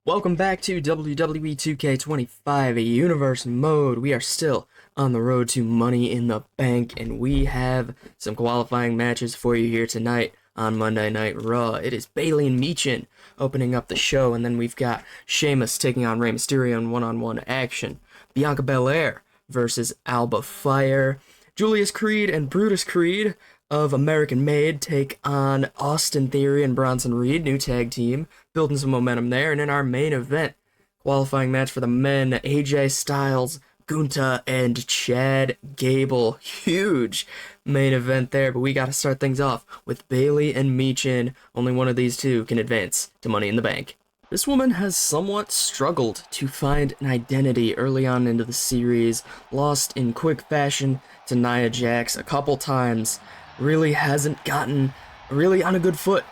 Welcome back to WWE 2K25, a universe mode. We are still on the road to Money in the Bank, and we have some qualifying matches for you here tonight on Monday Night Raw. It is Bayley and Michin opening up the show, and then we've got Sheamus taking on Rey Mysterio in one-on-one action. Bianca Belair versus Alba Fire. Julius Creed and Brutus Creed of American Made take on Austin Theory and Bronson Reed, new tag team, building some momentum there. And in our main event, qualifying match for the men, AJ Styles, Gunta, and Chad Gable. Huge main event there, but we got to start things off with Bayley and Michin. Only one of these two can advance to Money in the Bank. This woman has somewhat struggled to find an identity early on into the series, lost in quick fashion to Nia Jax a couple times, really hasn't gotten really on a good foot.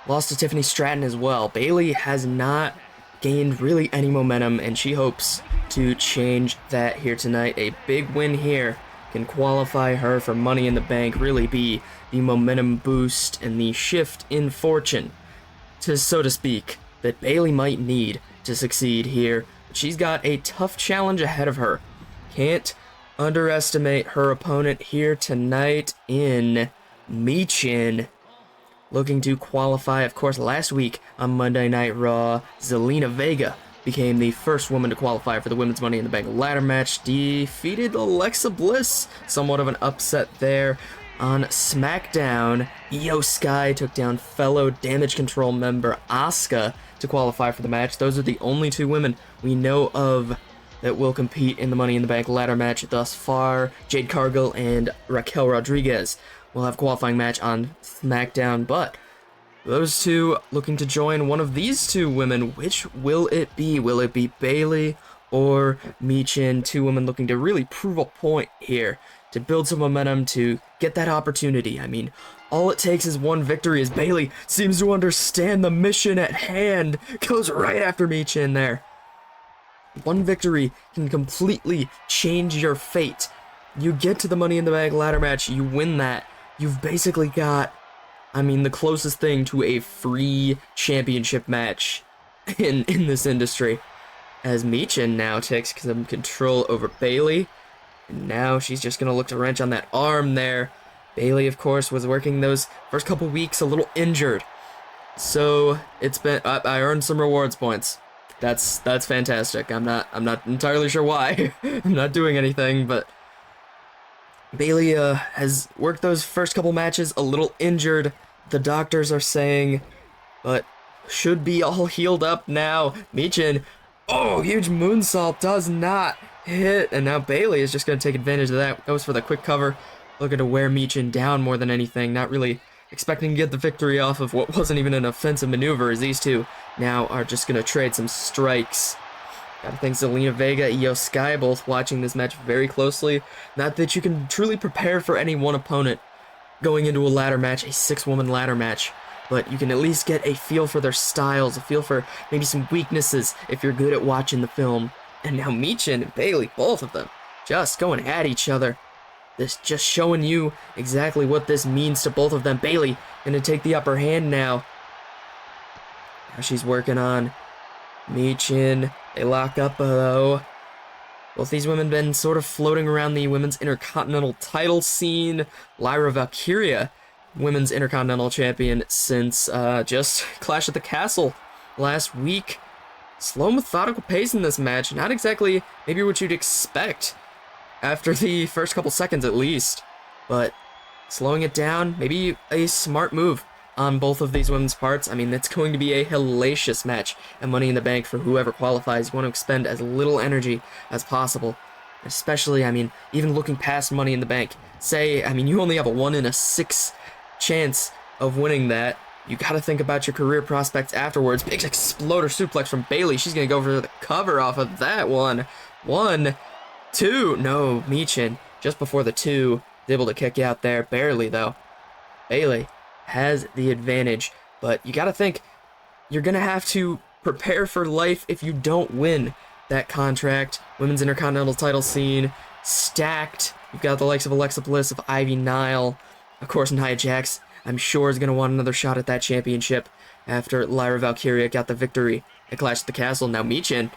Lost to Tiffany Stratton as well. Bayley has not gained really any momentum, and she hopes to change that here tonight. A big win here can qualify her for Money in the Bank, really be the momentum boost and the shift in fortune, so to speak, that Bayley might need to succeed here. But she's got a tough challenge ahead of her. Can't underestimate her opponent here tonight in Michin, looking to qualify. Of course, last week on Monday Night Raw, Zelina Vega became the first woman to qualify for the Women's Money in the Bank ladder match, defeated Alexa Bliss. Somewhat of an upset there. On SmackDown, Io Sky took down fellow Damage Control member Asuka to qualify for the match. Those are the only two women we know of that will compete in the Money in the Bank ladder match thus far. Jade Cargill and Raquel Rodriguez will have a qualifying match on SmackDown, but those two looking to join one of these two women. Which will it be? Will it be Bayley or Michin? Two women looking to really prove a point here, to build some momentum, to get that opportunity. I mean, all it takes is one victory, as Bayley seems to understand the mission at hand. Goes right after Michin there. One victory can completely change your fate. You get to the Money in the Bank ladder match, you win that. You've basically got, I mean, the closest thing to a free championship match in this industry, as Michin now takes some control over Bayley. And now she's just going to look to wrench on that arm there. Bayley, of course, was working those first couple weeks a little injured. So it's been, I earned some rewards points. That's fantastic. I'm not entirely sure why. I'm not doing anything, but Bayley has worked those first couple matches a little injured, the doctors are saying, but should be all healed up now. Michin, oh, huge moonsault, does not hit, and now Bayley is just going to take advantage of that. Goes for the quick cover, looking to wear Michin down more than anything, not really expecting to get the victory off of what wasn't even an offensive maneuver, as these two now are just going to trade some strikes. Gotta thank Zelina Vega, Io Sky, both watching this match very closely. Not that you can truly prepare for any one opponent going into a ladder match, a 6-woman ladder match, but you can at least get a feel for their styles, a feel for maybe some weaknesses if you're good at watching the film. And now Michin and Bayley, both of them, just going at each other. This just showing you exactly what this means to both of them. Bayley gonna take the upper hand now. Now she's working on Michin. They lock up, though. Both these women been sort of floating around the women's intercontinental title scene. Lyra Valkyria, women's intercontinental champion since just Clash at the Castle last week. Slow, methodical pace in this match. Not exactly maybe what you'd expect after the first couple seconds at least, but slowing it down, maybe a smart move on both of these women's parts. I mean, it's going to be a hellacious match and Money in the Bank for whoever qualifies. You want to expend as little energy as possible, especially, I mean, even looking past Money in the Bank. Say, I mean, you only have a 1 in a 6 chance of winning that. You got to think about your career prospects afterwards. Big exploder suplex from Bayley. She's going to go for the cover off of that one. 1, 2. No, Michin, just before the 2, is able to kick out there. Barely, though. Bayley has the advantage, but you gotta think you're gonna have to prepare for life if you don't win that contract. Women's Intercontinental title scene stacked. You've got the likes of Alexa Bliss, of Ivy Nile, of course Nia Jax, I'm sure is gonna want another shot at that championship after Lyra Valkyria got the victory at Clash at the Castle. Now Michin,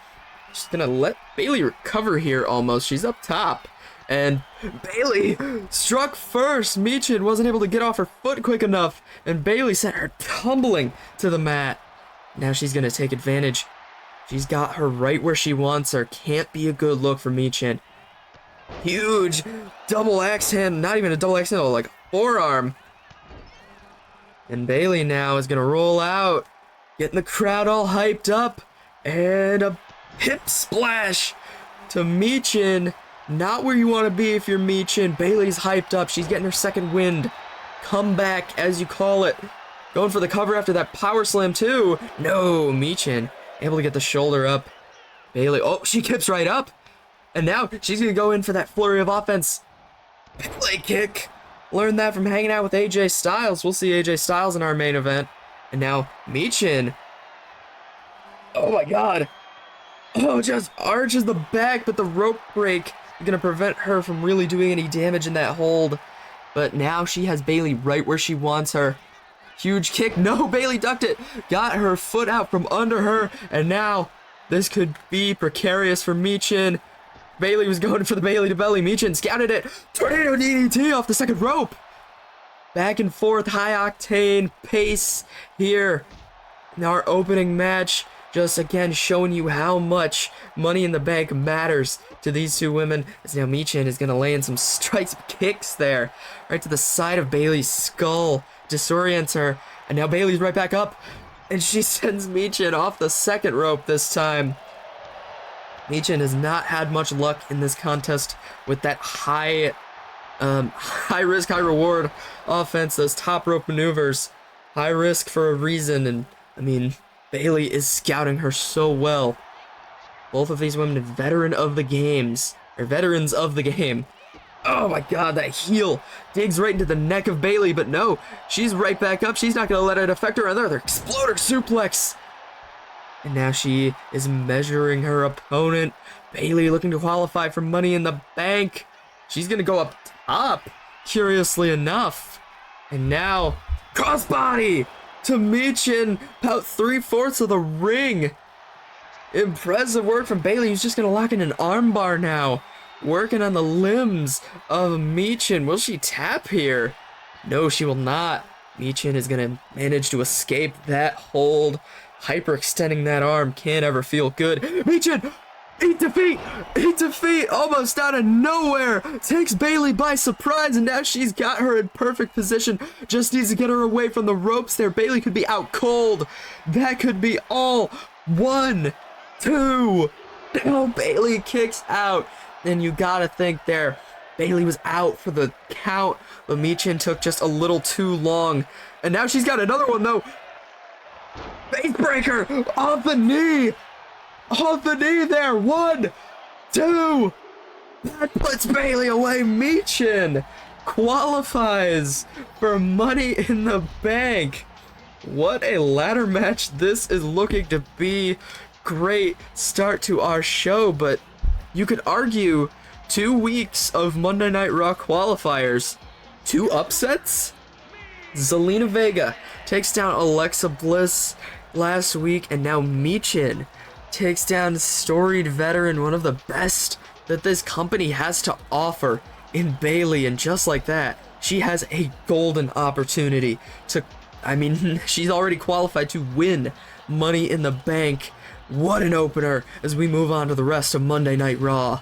she's gonna let Bayley recover here almost. She's up top. And Bayley struck first. Michin wasn't able to get off her foot quick enough. And Bayley sent her tumbling to the mat. Now she's gonna take advantage. She's got her right where she wants her. Can't be a good look for Michin. Huge double axe hand. Not even a double axe handle, like a forearm. And Bayley now is gonna roll out. Getting the crowd all hyped up. And a hip splash to Michin. Not where you want to be if you're Michin. Bayley's hyped up. She's getting her second wind. Comeback, as you call it. Going for the cover after that power slam, too. No, Michin able to get the shoulder up. Bayley, oh, she kips right up. And now she's going to go in for that flurry of offense. Bayley kick. Learned that from hanging out with AJ Styles. We'll see AJ Styles in our main event. And now Michin. Oh, my God. Oh, just arches the back, but the rope break is going to prevent her from really doing any damage in that hold. But now she has Bayley right where she wants her. Huge kick. No, Bayley ducked it. Got her foot out from under her. And now this could be precarious for Michin. Bayley was going for the Bayley to belly. Michin scouted it. Tornado DDT off the second rope. Back and forth, high octane pace here in our opening match. Just again showing you how much Money in the Bank matters to these two women. As now Michin is going to lay in some strikes, kicks there. Right to the side of Bayley's skull. Disorients her. And now Bayley's right back up. And she sends Michin off the second rope this time. Michin has not had much luck in this contest with that high risk, high reward offense. Those top rope maneuvers. High risk for a reason. And I mean, Bayley is scouting her so well. Both of these women veterans of the game. Oh my God, that heel digs right into the neck of Bayley, but no, she's right back up. She's not going to let it affect her. Another exploder suplex. And now she is measuring her opponent. Bayley looking to qualify for Money in the Bank. She's going to go up top, curiously enough. And now, crossbody to Michin, about 3/4 of the ring. Impressive work from Bayley, who's just going to lock in an armbar now. Working on the limbs of Michin. Will she tap here? No, she will not. Michin is going to manage to escape that hold. Hyperextending that arm can't ever feel good. Michin! Eat defeat! Almost out of nowhere! Takes Bayley by surprise, and now she's got her in perfect position. Just needs to get her away from the ropes there. Bayley could be out cold. That could be all. 1, 2. Now Bayley kicks out. And you gotta think there, Bayley was out for the count, but Michin took just a little too long. And now she's got another one, though. Face breaker off the knee. Off the knee there. 1, 2. That puts Bayley away. Michin qualifies for Money in the Bank. What a ladder match this is looking to be. Great start to our show, but you could argue 2 weeks of Monday Night Raw qualifiers. 2 upsets? Zelina Vega takes down Alexa Bliss last week, and now Michin takes down storied veteran, one of the best that this company has to offer in Bayley, and just like that, she has a golden opportunity to, I mean, she's already qualified to win Money in the Bank. What an opener as we move on to the rest of Monday Night Raw.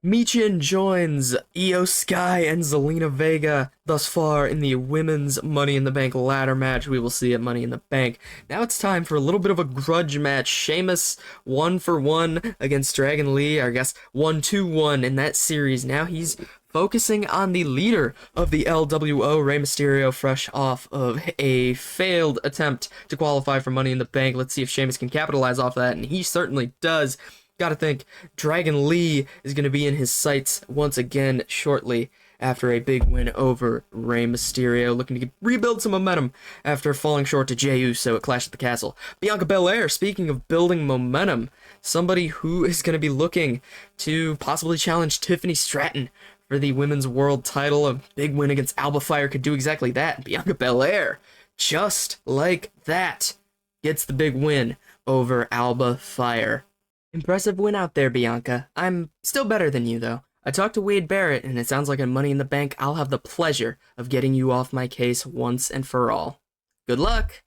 Michin joins Io Sky and Zelina Vega thus far in the women's Money in the Bank ladder match we will see at Money in the Bank. Now it's time for a little bit of a grudge match. Sheamus 1-for-1 against Dragon Lee, or I guess 1-2-1 in that series. Now he's focusing on the leader of the LWO, Rey Mysterio, fresh off of a failed attempt to qualify for Money in the Bank. Let's see if Sheamus can capitalize off that, and he certainly does. Gotta think Dragon Lee is going to be in his sights once again shortly after a big win over Rey Mysterio, looking to rebuild some momentum after falling short to Jey Uso at Clash at the Castle. Bianca Belair, speaking of building momentum, somebody who is going to be looking to possibly challenge Tiffany Stratton for the women's world title. A big win against Alba Fire could do exactly that. Bianca Belair, just like that, gets the big win over Alba Fire. Impressive win out there, Bianca. I'm still better than you, though. I talked to Wade Barrett, and it sounds like in Money in the Bank, I'll have the pleasure of getting you off my case once and for all. Good luck!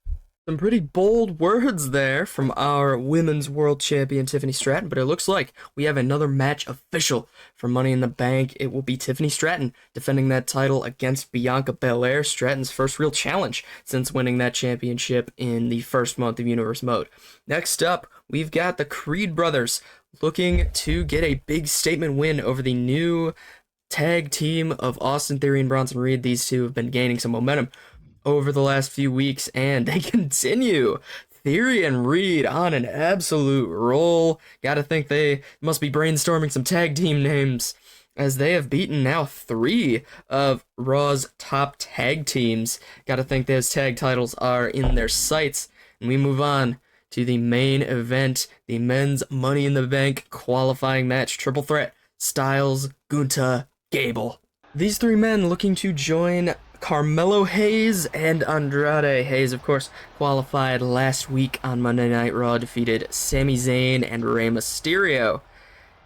Some pretty bold words there from our Women's World Champion Tiffany Stratton, but it looks like we have another match official for Money in the Bank. It will be Tiffany Stratton defending that title against Bianca Belair, Stratton's first real challenge since winning that championship in the first month of Universe Mode. Next up, we've got the Creed brothers looking to get a big statement win over the new tag team of Austin Theory and Bronson Reed. These two have been gaining some momentum over the last few weeks, and they continue. Theory and Reed on an absolute roll. Gotta think they must be brainstorming some tag team names, as they have beaten now 3 of Raw's top tag teams. Gotta think those tag titles are in their sights. And we move on to the main event, the men's Money in the Bank qualifying match, triple threat, Styles, Gunther, Gable. These 3 men looking to join Carmelo Hayes and Andrade. Hayes, of course, qualified last week on Monday Night Raw, defeated Sami Zayn and Rey Mysterio.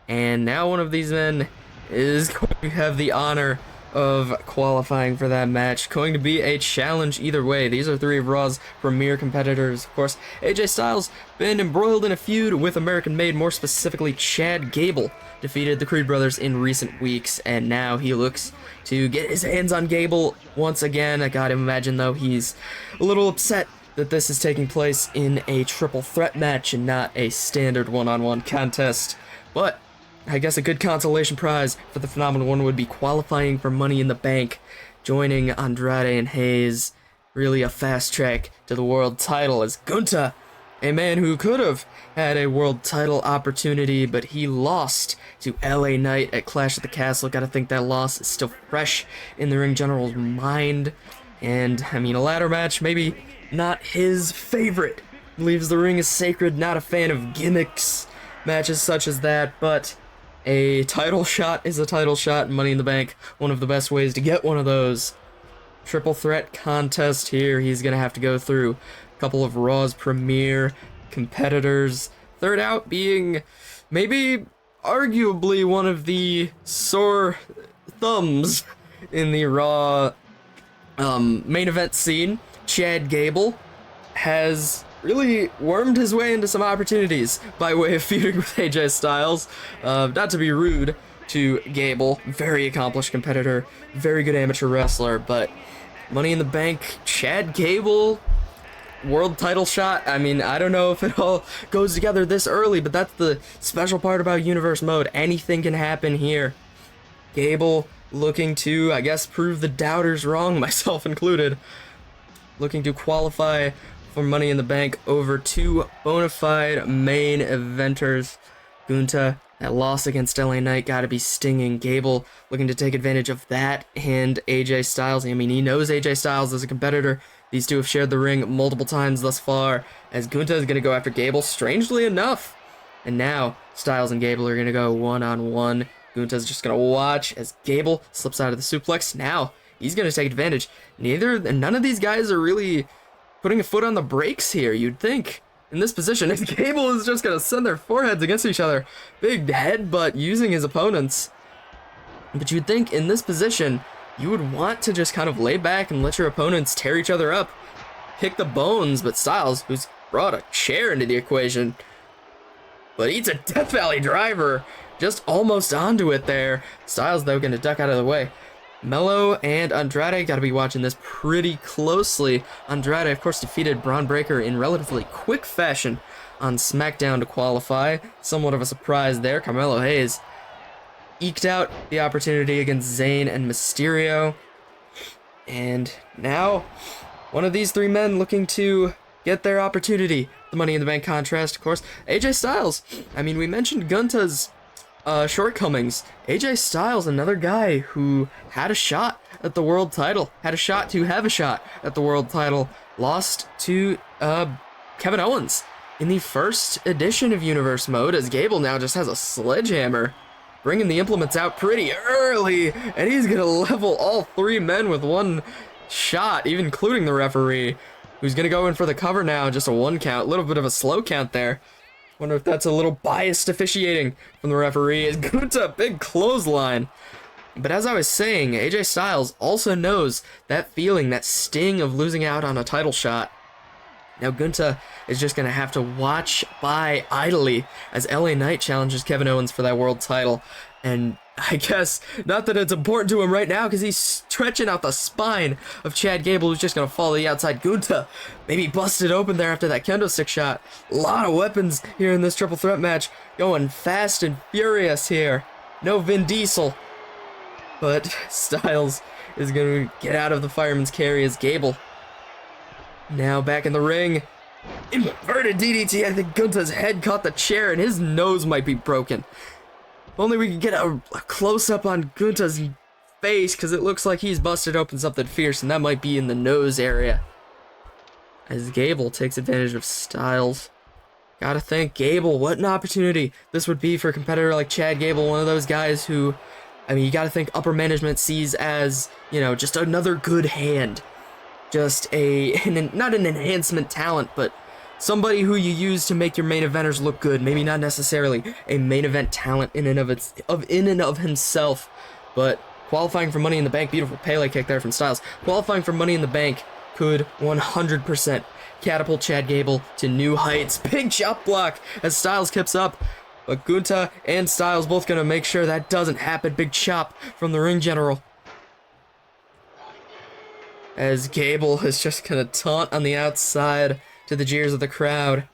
And now one of these men is going to have the honor of qualifying for that match. Going to be a challenge either way. These are 3 of Raw's premier competitors. Of course, AJ Styles been embroiled in a feud with American-made, more specifically Chad Gable, defeated the Creed brothers in recent weeks, and now he looks to get his hands on Gable once again. I gotta imagine, though, he's a little upset that this is taking place in a triple threat match and not a standard one-on-one contest. But I guess a good consolation prize for the Phenomenal One would be qualifying for Money in the Bank, joining Andrade and Hayes. Really a fast track to the world title, as Gunther, a man who could have had a world title opportunity, but he lost to LA Knight at Clash at the Castle. Gotta think that loss is still fresh in the ring general's mind. And, I mean, a ladder match, maybe not his favorite. Believes the ring is sacred, not a fan of gimmicks, matches such as that, but a title shot is a title shot, and Money in the Bank, one of the best ways to get one of those. Triple threat contest here. He's gonna have to go through a couple of Raw's premier competitors. Third out being maybe arguably one of the sore thumbs in the Raw main event scene. Chad Gable has really wormed his way into some opportunities by way of feuding with AJ Styles. Not to be rude to Gable, very accomplished competitor, very good amateur wrestler, but Money in the Bank, Chad Gable, world title shot. I mean, I don't know if it all goes together this early, but that's the special part about Universe Mode. Anything can happen here. Gable looking to, I guess, prove the doubters wrong, myself included. Looking to qualify for Money in the Bank over 2 bona fide main eventers. Gunther, that loss against LA Knight gotta be stinging. Gable looking to take advantage of that, and AJ Styles. I mean, he knows AJ Styles as a competitor. These two have shared the ring multiple times thus far, as Gunther is gonna go after Gable, strangely enough. And now, Styles and Gable are gonna go one-on-one. Gunther's just gonna watch as Gable slips out of the suplex. Now, he's gonna take advantage. None of these guys are really putting a foot on the brakes here, you'd think. In this position, if Gable is just gonna send their foreheads against each other. Big headbutt using his opponents. But you'd think in this position, you would want to just kind of lay back and let your opponents tear each other up, pick the bones, but Styles, who's brought a chair into the equation, but eats a Death Valley driver, just almost onto it there. Styles, though, gonna duck out of the way. Mello and Andrade gotta be watching this pretty closely. Andrade, of course, defeated Braun Breaker in relatively quick fashion on SmackDown to qualify. Somewhat of a surprise there. Carmelo Hayes eked out the opportunity against Zayn and Mysterio. And now, one of these 3 men looking to get their opportunity. The Money in the Bank contrast, of course. AJ Styles. I mean, we mentioned Gunther's shortcomings. AJ Styles, another guy who had a shot at the world title, had a shot to have a shot at the world title, lost to Kevin Owens in the first edition of Universe Mode, as Gable now just has a sledgehammer, bringing the implements out pretty early, and he's gonna level all 3 men with one shot, even including the referee. who's going to go in for the cover now. Just a 1 count, a little bit of a slow count there. Wonder if that's a little biased officiating from the referee. Is Gunther, big clothesline. But as I was saying, AJ Styles also knows that feeling, that sting of losing out on a title shot. Now Gunther is just going to have to watch by idly as LA Knight challenges Kevin Owens for that world title. And I guess, not that it's important to him right now, because he's stretching out the spine of Chad Gable, who's just going to follow the outside. Gunther maybe busted open there after that kendo stick shot. A lot of weapons here in this triple threat match, going fast and furious here. No Vin Diesel. But Styles is going to get out of the fireman's carry as Gable. Now back in the ring. Inverted DDT. I think Gunther's head caught the chair and his nose might be broken. If only we could get a close-up on Gunther's face, because it looks like he's busted open something fierce, and that might be in the nose area. As Gable takes advantage of Styles. Gotta thank Gable. What an opportunity this would be for a competitor like Chad Gable, one of those guys who, I mean, you gotta think upper management sees as, you know, just another good hand. Just not an enhancement talent, but somebody who you use to make your main eventers look good. Maybe not necessarily a main event talent in and of himself, but qualifying for Money in the Bank. Beautiful Pele kick there from Styles. Qualifying for Money in the Bank could 100% catapult Chad Gable to new heights. Big chop block as Styles kips up, but Gunther and Styles both gonna make sure that doesn't happen. Big chop from the ring general. As Gable is just gonna taunt on the outside to the jeers of the crowd.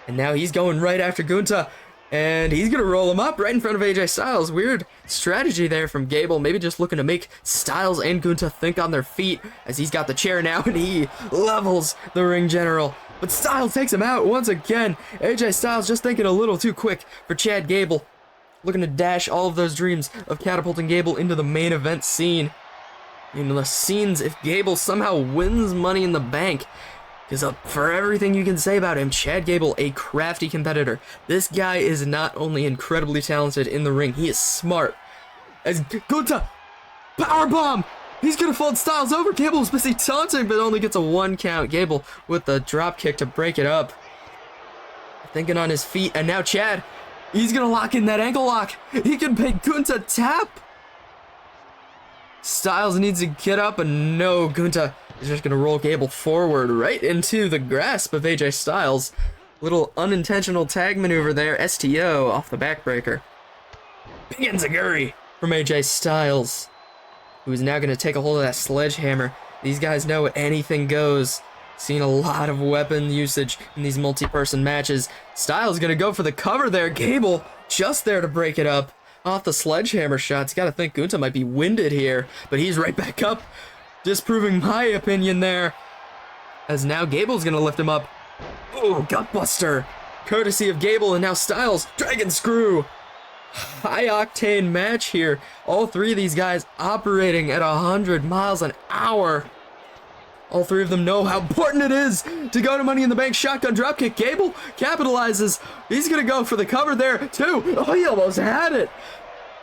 And now he's going right after Gunther, and he's gonna roll him up right in front of AJ Styles. Weird strategy there from Gable, maybe just looking to make Styles and Gunther think on their feet, as he's got the chair now and he levels the ring general. But Styles takes him out once again. AJ Styles just thinking a little too quick for Chad Gable, looking to dash all of those dreams of catapulting Gable into the main event scene. In the scenes, if Gable somehow wins Money in the Bank, because for everything you can say about him, Chad Gable, a crafty competitor. This guy is not only incredibly talented in the ring, he is smart. As Gunther, powerbomb! He's gonna fold Styles over. Gable was busy taunting, but only gets a 1 count. Gable with the drop kick to break it up. Thinking on his feet, and now Chad, he's gonna lock in that ankle lock. He can make Gunther tap. Styles needs to get up, and no, Gunther is just gonna roll Gable forward right into the grasp of AJ Styles. Little unintentional tag maneuver there, STO off the backbreaker. Big enziguri from AJ Styles, who is now gonna take a hold of that sledgehammer. These guys know anything goes. Seen a lot of weapon usage in these multi-person matches. Styles gonna go for the cover there. Gable just there to break it up. Off the sledgehammer shots. Gotta think Gunther might be winded here, but he's right back up, disproving my opinion there. As now Gable's gonna lift him up. Oh, gutbuster. Courtesy of Gable, and now Styles, dragon screw. High octane match here. All three of these guys operating at 100 miles an hour. All three of them know how important it is to go to Money in the Bank. Shotgun dropkick. Gable capitalizes. He's going to go for the cover there, too. Oh, he almost had it.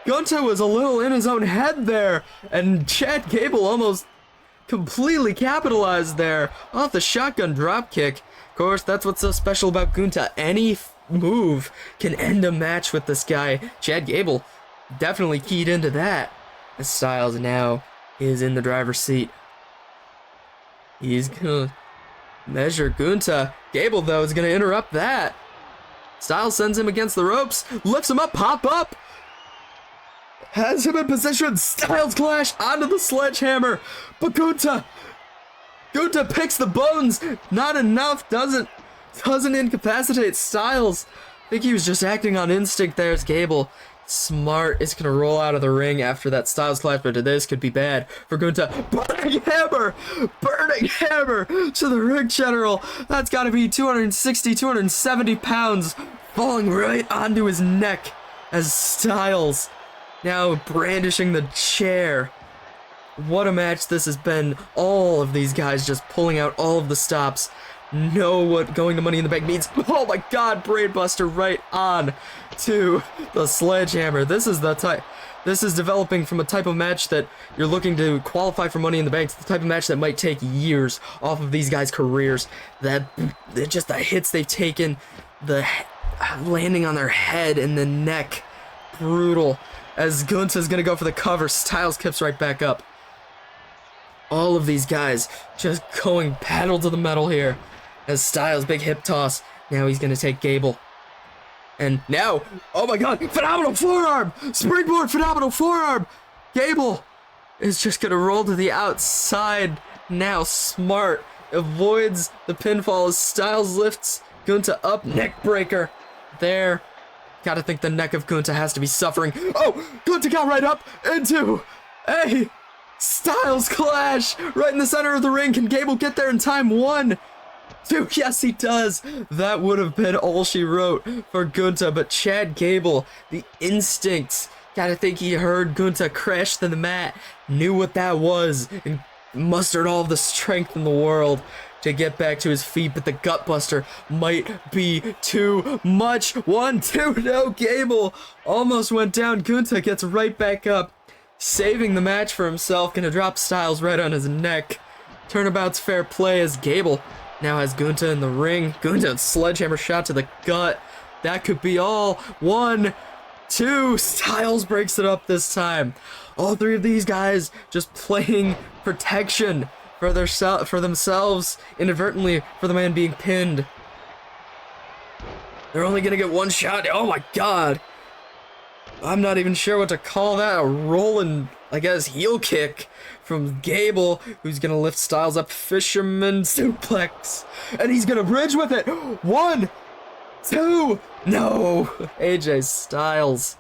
Gunther was a little in his own head there, and Chad Gable almost completely capitalized there off the shotgun dropkick. Of course, that's what's so special about Gunther. Any move can end a match with this guy. Chad Gable definitely keyed into that. As Styles now is in the driver's seat. He's gonna measure Gunther. Gable, though, is gonna interrupt that. Styles sends him against the ropes, lifts him up, pop up. Has him in position. Styles clash onto the sledgehammer. But Gunther picks the bones. Not enough. Doesn't incapacitate Styles. I think he was just acting on instinct there as Gable. Smart is going to roll out of the ring after that Styles clash, but this could be bad for Gunther. Burning hammer to the ring general. That's got to be 260, 270 pounds falling right onto his neck as Styles now brandishing the chair. What a match this has been. All of these guys just pulling out all of the stops. Know what going to Money in the Bank means. Oh my god, brainbuster right on to the sledgehammer. This is the type. This is developing from a type of match that you're looking to qualify for Money in the Bank. It's the type of match that might take years off of these guys' careers. Just the hits they've taken, the landing on their head and the neck, brutal. As Gunther's gonna go for the cover, Styles kicks right back up. All of these guys just going pedal to the metal here. As Styles, big hip toss. Now he's gonna take Gable. And now, oh my god, phenomenal forearm! Springboard phenomenal forearm! Gable is just gonna roll to the outside. Now smart, avoids the pinfall as Styles lifts Gunther up, neck breaker. There. Gotta think the neck of Gunther has to be suffering. Oh, Gunther got right up into a Styles clash right in the center of the ring. Can Gable get there in time? 1, 2, yes he does. That would have been all she wrote for Gunther, but Chad Gable, the instincts, gotta think he heard Gunther crash to the mat, knew what that was, and mustered all of the strength in the world to get back to his feet, but the gutbuster might be too much. 1, 2, no, Gable almost went down. Gunther gets right back up, saving the match for himself, gonna drop Styles right on his neck. Turnabout's fair play as Gable now has Gunther in the ring. Gunther, sledgehammer shot to the gut. That could be all. 1, 2, Styles breaks it up this time. All three of these guys just playing protection for themselves, inadvertently for the man being pinned. They're only gonna get one shot. Oh my god. I'm not even sure what to call that. A rolling, I guess, heel kick from Gable, who's gonna lift Styles up. Fisherman suplex. And he's gonna bridge with it. 1, 2, no. AJ Styles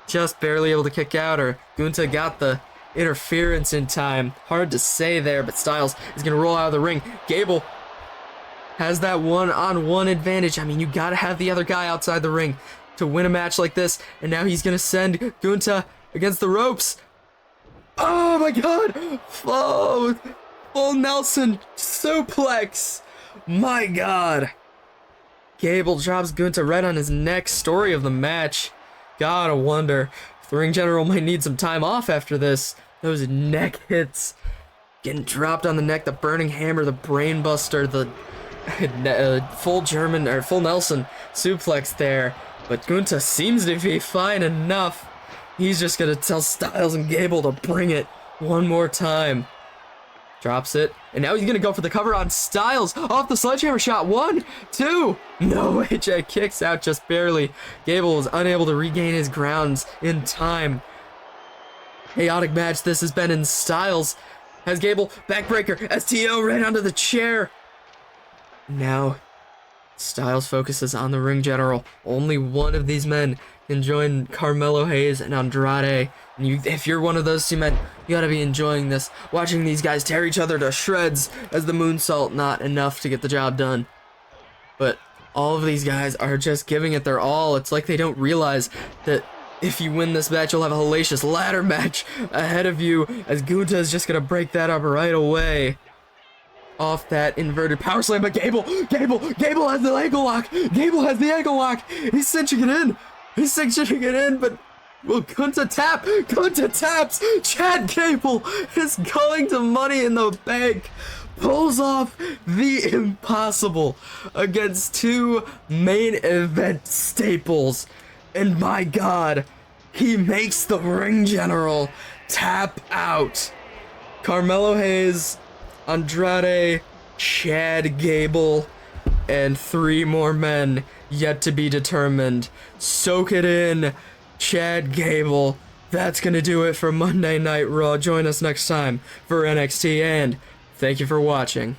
just barely able to kick out, or Gunther got the interference in time. Hard to say there, but Styles is gonna roll out of the ring. Gable has that one-on-one advantage. I mean, you gotta have the other guy outside the ring to win a match like this, and now he's gonna send Gunther against the ropes. Oh my god! Full Nelson suplex! My god! Gable drops Gunther right on his neck. Story of the match. Gotta wonder if the ring general might need some time off after this. Those neck hits. Getting dropped on the neck, the burning hammer, the brain buster, the full Nelson suplex there. But Gunther seems to be fine enough. He's just gonna tell Styles and Gable to bring it one more time. Drops it, and now he's gonna go for the cover on Styles off the sledgehammer shot. 1, 2, no, AJ kicks out just barely. Gable was unable to regain his grounds in time. Chaotic match this has been, in Styles has Gable backbreaker, STO right onto the chair. Now Styles focuses on the ring general. Only one of these men can join Carmelo Hayes and Andrade. And if you're one of those two men, you gotta be enjoying this. Watching these guys tear each other to shreds, as the moonsault not enough to get the job done. But all of these guys are just giving it their all. It's like they don't realize that if you win this match, you'll have a hellacious ladder match ahead of you, as Gunther is just gonna break that up right away. Off that inverted power slam, but Gable has the ankle lock. Gable has the ankle lock. He's cinching it in. But will Gunther tap? Gunther taps. Chad Gable is going to Money in the Bank. Pulls off the impossible against two main event staples. And my god, he makes the ring general tap out. Carmelo Hayes, Andrade, Chad Gable, and 3 more men yet to be determined. Soak it in, Chad Gable. That's gonna do it for Monday Night Raw. Join us next time for NXT, and thank you for watching.